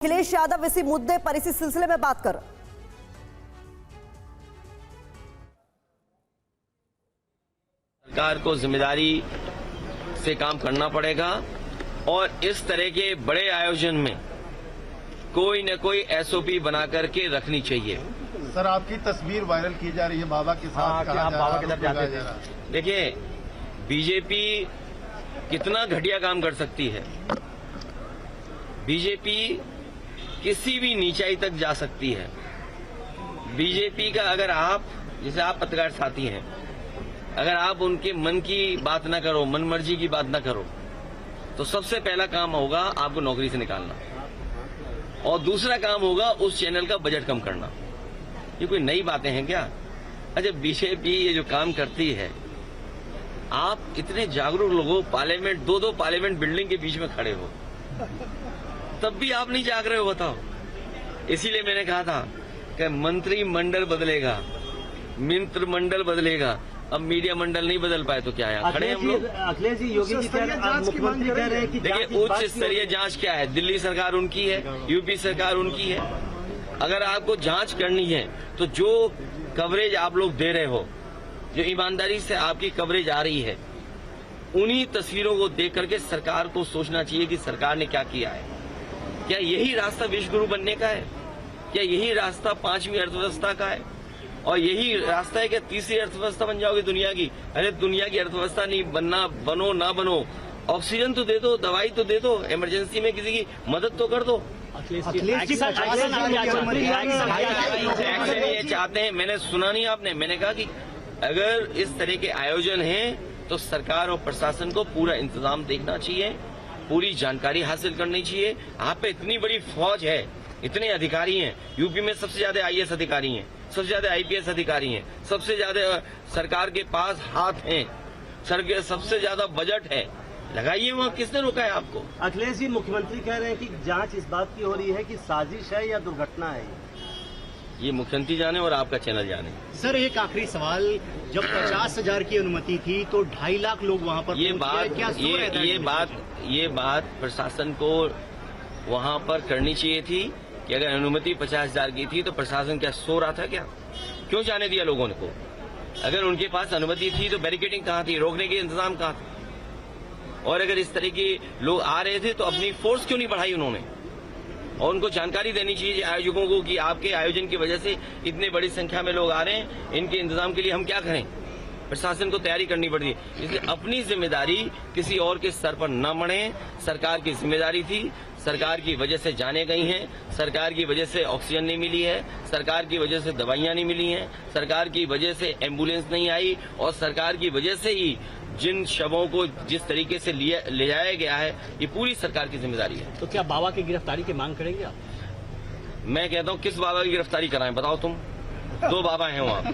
अखिलेश यादव इसी मुद्दे पर इसी सिलसिले में बात कर। सरकार को जिम्मेदारी से काम करना पड़ेगा और इस तरह के बड़े आयोजन में कोई न कोई एसओपी बना करके रखनी चाहिए। सर, आपकी तस्वीर वायरल की जा रही है बाबा के साथ, आप बाबा की तरफ जाते थे। देखिए, बीजेपी कितना घटिया काम कर सकती है। बीजेपी किसी भी नीचाई तक जा सकती है। बीजेपी का अगर आप, जैसे आप पत्रकार साथी हैं, अगर आप उनके मन की बात ना करो, मन मर्जी की बात ना करो, तो सबसे पहला काम होगा आपको नौकरी से निकालना और दूसरा काम होगा उस चैनल का बजट कम करना। ये कोई नई बातें हैं क्या? अच्छा, बीजेपी ये जो काम करती है, आप इतने जागरूक लोगों, पार्लियामेंट, दो पार्लियामेंट बिल्डिंग के बीच में खड़े हो, तब भी आप नहीं जाग रहे हो, बताओ। इसीलिए मैंने कहा था कि मंत्रिमंडल बदलेगा, मंत्रिमंडल बदलेगा, अब मीडिया मंडल नहीं बदल पाए तो क्या है, खड़े हम लोग। अखिलेश जी, योगी जी मुख्यमंत्री कह रहे हैं कि देखिए, उच्च स्तरीय जांच क्या है? दिल्ली सरकार उनकी है, यूपी सरकार उनकी है। अगर आपको जांच करनी है तो जो कवरेज आप लोग दे रहे हो, जो ईमानदारी से आपकी कवरेज आ रही है, उन्हीं तस्वीरों को देख करके सरकार को सोचना चाहिए कि सरकार ने क्या किया है। क्या यही रास्ता विश्व गुरु बनने का है? क्या यही रास्ता 5वीं अर्थव्यवस्था का है? और यही रास्ता है कि तीसरी अर्थव्यवस्था बन जाओगे दुनिया की? अरे, दुनिया की अर्थव्यवस्था नहीं बनना, बनो ना बनो, ऑक्सीजन तो दे दो, दवाई तो दे दो, इमरजेंसी में किसी की मदद तो कर दो। अखिलेश जी ये चाहते हैं, मैंने सुना नहीं आपने, मैंने कहा कि अगर इस तरह के आयोजन हैं तो सरकार और प्रशासन को पूरा इंतजाम देखना चाहिए, पूरी जानकारी हासिल करनी चाहिए। आप पे इतनी बड़ी फौज है, इतने अधिकारी हैं, यूपी में सबसे ज्यादा आईएएस अधिकारी हैं, सबसे ज्यादा आईपीएस अधिकारी हैं, सबसे ज्यादा सरकार के पास हाथ हैं, सबसे ज्यादा बजट है, लगाइए। वहाँ किसने रोका है आपको? अखिलेश जी, मुख्यमंत्री कह रहे हैं कि जांच इस बात की हो रही है कि साजिश है या दुर्घटना है। ये मुख्यमंत्री जाने और आपका चैनल जाने। सर, एक आखिरी सवाल, जब 50,000 की अनुमति थी तो 2.5 लाख लोग वहां पर ये बात प्रशासन को वहां पर करनी चाहिए थी कि अगर अनुमति 50,000 की थी तो प्रशासन क्या सो रहा था क्या? क्यों जाने दिया लोगों को? अगर उनके पास अनुमति थी तो बैरिकेडिंग कहाँ थी, रोकने के इंतजाम कहाँ थे? और अगर इस तरह के लोग आ रहे थे तो अपनी फोर्स क्यों नहीं बढ़ाई उन्होंने? और उनको जानकारी देनी चाहिए आयोजकों को कि आपके आयोजन की वजह से इतने बड़ी संख्या में लोग आ रहे हैं, इनके इंतजाम के लिए हम क्या करें? प्रशासन को तैयारी करनी पड़ती है। इसलिए अपनी जिम्मेदारी किसी और के सर पर न मढ़े। सरकार की जिम्मेदारी थी, सरकार की वजह से जाने गई हैं, सरकार की वजह से ऑक्सीजन नहीं मिली है, सरकार की वजह से दवाइयां नहीं मिली हैं, सरकार की वजह से एम्बुलेंस नहीं आई, और सरकार की वजह से ही जिन शवों को जिस तरीके से ले जाया गया है, ये पूरी सरकार की जिम्मेदारी है। तो क्या बाबा की गिरफ्तारी की मांग करेंगे आप? मैं कहता हूँ, किस बाबा की गिरफ्तारी कराएं बताओ तुम? 2 बाबा हैं वहाँ।